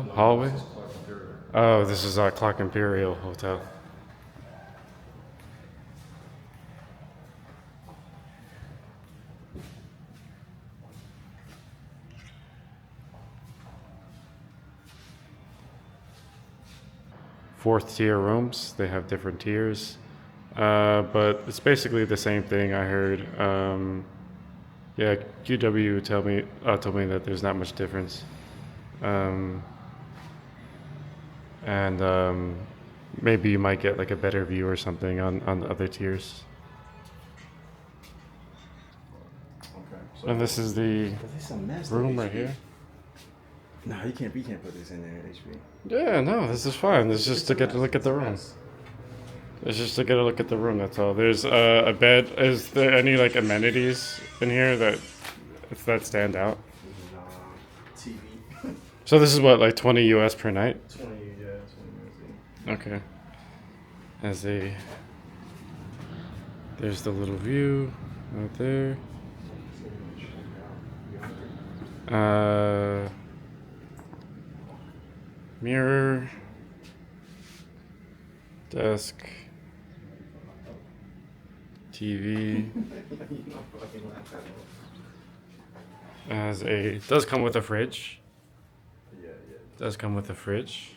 Hallway? Oh, this is our Clark Imperial Hotel. Fourth tier rooms. They have different tiers. But it's basically the same thing I heard. Yeah, QW told me that there's not much difference. Um, and maybe you might get like a better view or something on the other tiers. Okay. And this is the room right here. No, you can't put this in there, HB. Yeah, no, this is fine. It's just to get a look at the room. It's just to get a look at the room. That's all. There's a bed. Is there any like amenities in here that stand out? TV. So this is what, like 20 US per night? 20, yeah, 20 Okay. There's the little view right there. Mirror, desk, TV. Does come with a fridge. Yeah. Does come with a fridge.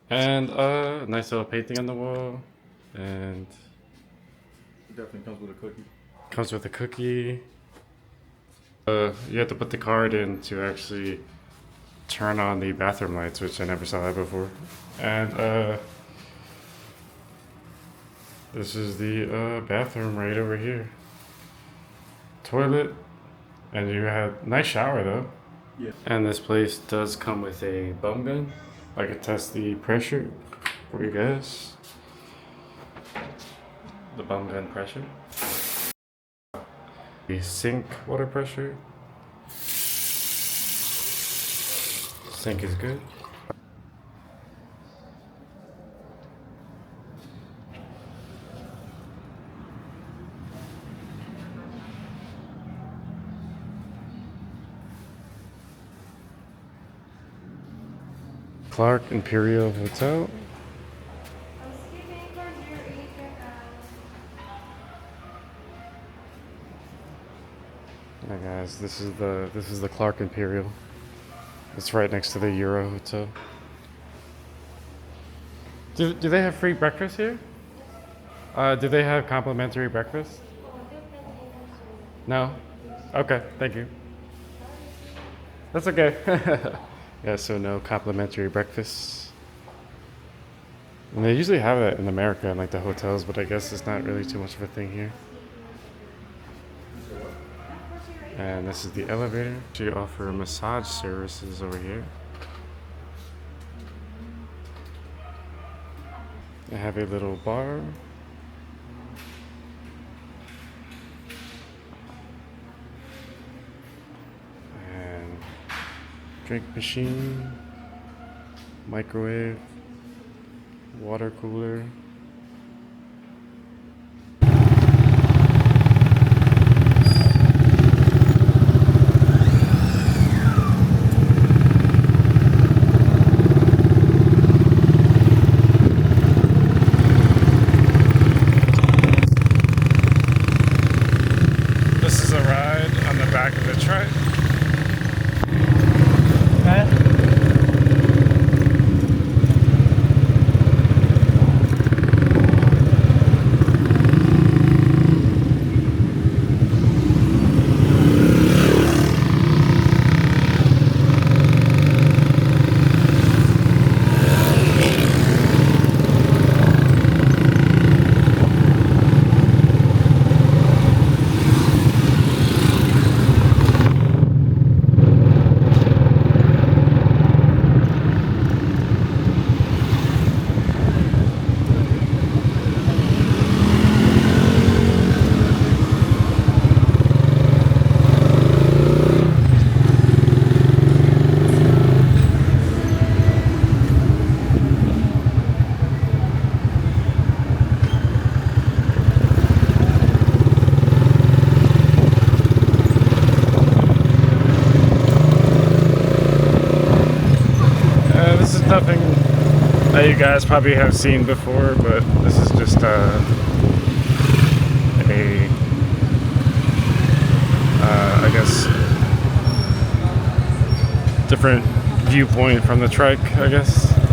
And nice little painting on the wall. And Definitely comes with a cookie. comes with a cookie. You have to put the card in to actually turn on the bathroom lights, which I never saw that before. And this is the bathroom right over here. Toilet, and you have nice shower though. Yeah. And this place does come with a bum gun. I could test the pressure for you guys. The bum gun pressure. The sink water pressure. Sink is good. Clark Imperial Hotel. Hi guys, this is the Clark Imperial. It's right next to the Euro Hotel. Do they have free breakfast here? Do they have complimentary breakfast? No? Okay, thank you. That's okay. Yeah, so no complimentary breakfast. And they usually have that in America in like the hotels, but I guess it's not really too much of a thing here. And this is the elevator. They offer massage services over here. They have a little bar. And drink machine, microwave, water cooler. This is a ride on the back of the truck. Huh? 。nothing that you guys probably have seen before, but this is just I guess, different viewpoint from the trike, I guess.